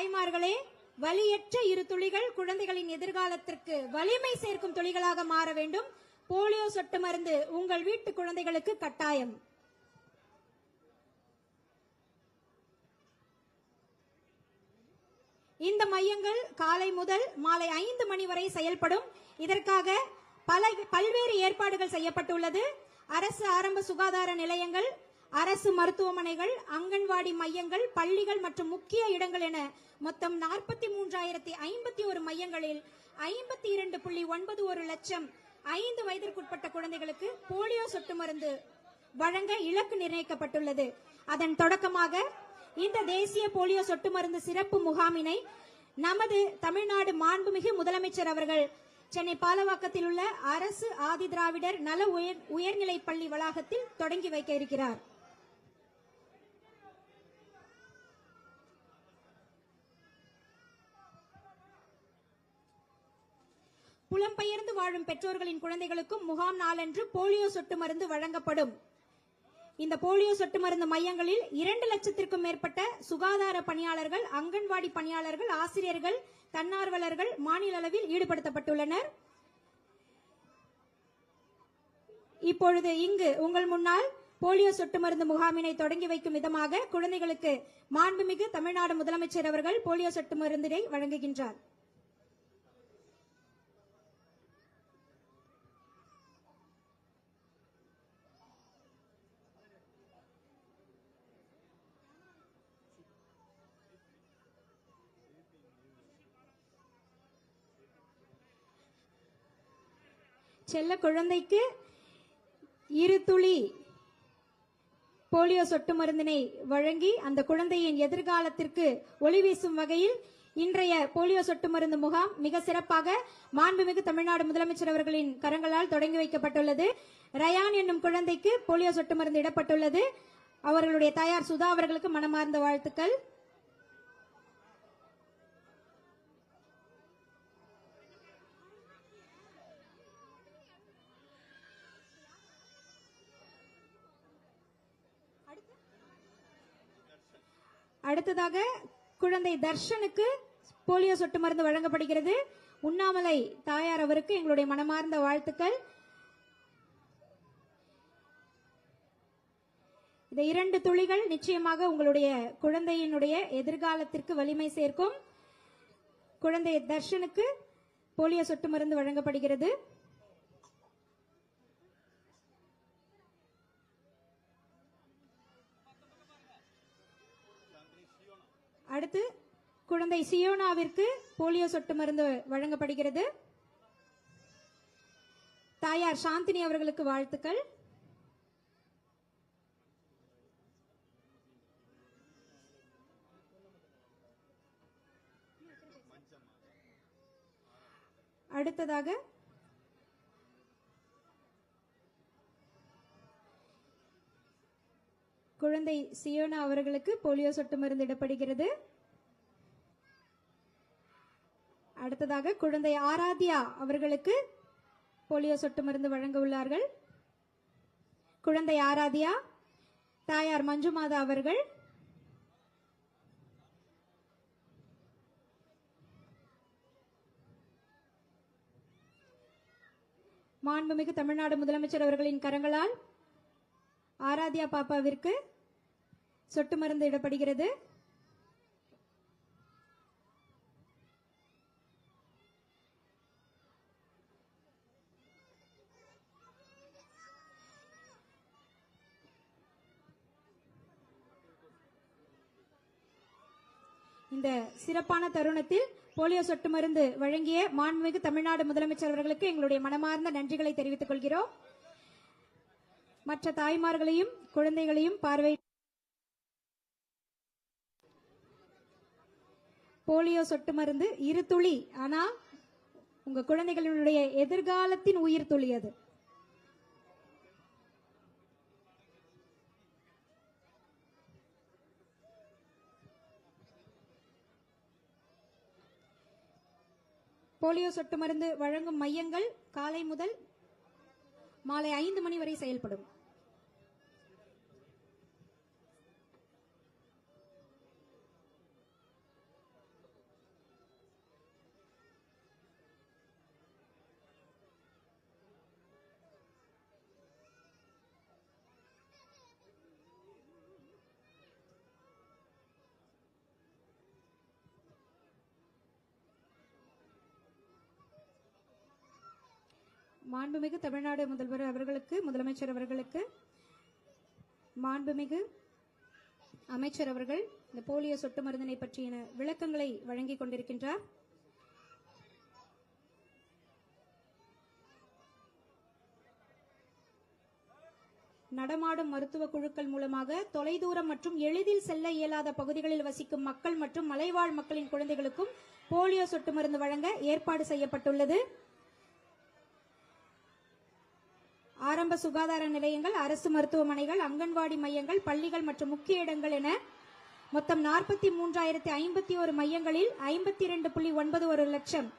தாய்மார்களே, வலியற்ற இரு துளிகள் குழந்தைகளின் எதிர்காலத்திற்கு வலிமை சேர்க்கும் துளிகளாக மாற வேண்டும். போலியோ சொட்டு மருந்து உங்கள் வீட்டு குழந்தைகளுக்கு கட்டாயம். இந்த மையங்கள் காலை முதல் மாலை 5 மணி வரை செயல்படும். இதற்காக பல்வேறு ஏற்பாடுகள் செய்யப்பட்டுள்ளது. அரசு ஆரம்ப சுகாதார நிலையங்கள், அரசு மருத்துவமனைகள், அங்கன்வாடி மையங்கள், பள்ளிகள் மற்றும் முக்கிய இடங்கள் என மொத்தம் 43,051 மையங்களில் 52.91 லட்சம் 5 வயதிற்குட்பட்ட குழந்தைகளுக்கு போலியோ சொட்டு மருந்து வழங்க இலக்கு நிர்ணயிக்கப்பட்டுள்ளது. அதன் தொடக்கமாக இந்த தேசிய போலியோ சொட்டு மருந்து சிறப்பு முகாமினை நமது தமிழ்நாடு மாண்புமிகு முதலமைச்சர் அவர்கள் சென்னை பாலவாக்கத்தில் உள்ள அரசு ஆதி திராவிடர் நல உயர்நிலை பள்ளி வளாகத்தில் தொடங்கி வைக்க இருக்கிறார். புலம்பெயர்ந்து வாழும் பெற்றோர்களின் குழந்தைகளுக்கும் முகாம் நாளன்று போலியோ சொட்டு மருந்து வழங்கப்படும். இந்த போலியோ சொட்டு மருந்து மையங்களில் 2 லட்சத்திற்கும் மேற்பட்ட சுகாதார பணியாளர்கள், அங்கன்வாடி பணியாளர்கள், ஆசிரியர்கள், தன்னார்வலர்கள் மாநில அளவில் ஈடுபடுத்தப்பட்டுள்ளனர். இப்பொழுது இங்கு உங்கள் முன்னால் போலியோ சொட்டு மருந்து முகாமினை தொடங்கி வைக்கும் விதமாக குழந்தைகளுக்கு மாண்புமிகு தமிழ்நாடு முதலமைச்சர் அவர்கள் போலியோ சொட்டு மருந்தினை வழங்குகின்றார். செல்ல குழந்தைக்கு 2 துளி போலியோ சொட்டு மருந்தினை வழங்கி அந்த குழந்தையின் எதிர்காலத்திற்கு ஒளி வீசும் வகையில் இன்றைய போலியோ சொட்டு மருந்து முகாம் மிக சிறப்பாக மாண்புமிகு தமிழ்நாடு முதலமைச்சர் அவர்களின் கரங்களால் தொடங்கி வைக்கப்பட்டுள்ளது. ரயான் என்னும் குழந்தைக்கு போலியோ சொட்டு மருந்து இடப்பட்டுள்ளது. அவர்களுடைய தாயார் சுதா அவர்களுக்கு மனமார்ந்த வாழ்த்துக்கள். அடுத்ததாக குழந்தை தர்ஷனுக்கு போலியோ சொட்டு மருந்து வழங்கப்படுகிறது. உண்ணாமலை தாயார் அவருக்கு எங்களுடைய மனமார்ந்த வாழ்த்துக்கள். இந்த 2 துளிகள் நிச்சயமாக உங்களுடைய குழந்தையினுடைய எதிர்காலத்திற்கு வலிமை சேர்க்கும். குழந்தை தர்ஷனுக்கு போலியோ சொட்டு மருந்து வழங்கப்படுகிறது. அடுத்து குழந்தை சியோனாவிற்கு போலியோ சொட்டு மருந்து வழங்கப்படுகிறது. தாயார் சாந்தினி அவர்களுக்கு வாழ்த்துக்கள். அடுத்ததாக குழந்தை சியோனா அவர்களுக்கு போலியோ சொட்டு மருந்து இடப்படுகிறது. அடுத்ததாக குழந்தை ஆராத்யா அவர்களுக்கு போலியோ சொட்டு மருந்து வழங்க உள்ளார்கள். குழந்தை ஆராத்யா, தாயார் மஞ்சுமாதா அவர்கள். மாண்புமிகு தமிழ்நாடு முதலமைச்சர் அவர்களின் கரங்களால் ஆராத்யா பாப்பாவிற்கு சொட்டு மருந்து இடப்படுகிறது. இந்த சிறப்பான தருணத்தில் போலியோ சொட்டு மருந்து வழங்கிய மாண்புமிகு தமிழ்நாடு முதலமைச்சர் அவர்களுக்கு எங்களுடைய மனமார்ந்த நன்றிகளை தெரிவித்துக் கொள்கிறோம். மற்ற தாய்மார்களையும் குழந்தைகளையும் பார்வை போலியோ சொட்டு மருந்து 2 துளி, ஆனா உங்க குழந்தைகளுடைய எதிர்காலத்தின் உயிர் துளி அது. போலியோ சொட்டு மருந்து வழங்கும் மையங்கள் காலை முதல் மாலை 5 மணி வரை செயல்படும். மாண்புமிகு தமிழ்நாடு முதல்வர் அவர்களுக்கு, முதலமைச்சர் அவர்களுக்கு, மாண்புமிகு அமைச்சர் அவர்கள் இந்த போலியோ சொட்டு மருந்தினை பற்றிய விளக்கங்களை வழங்கிக் கொண்டிருக்கின்றார். நடமாடும் மருத்துவ குழுக்கள் மூலமாக தொலைதூரம் மற்றும் எளிதில் செல்ல இயலாத பகுதிகளில் வசிக்கும் மக்கள் மற்றும் மலைவாழ் மக்களின் குழந்தைகளுக்கும் போலியோ சொட்டு மருந்து வழங்க ஏற்பாடு செய்யப்பட்டுள்ளது. ஆரம்ப சுகாதார நிலையங்கள், அரசு மருத்துவமனைகள், அங்கன்வாடி மையங்கள், பள்ளிகள் மற்றும் முக்கிய இடங்கள் என மொத்தம் 43,051 மையங்களில் 52.91 லட்சம்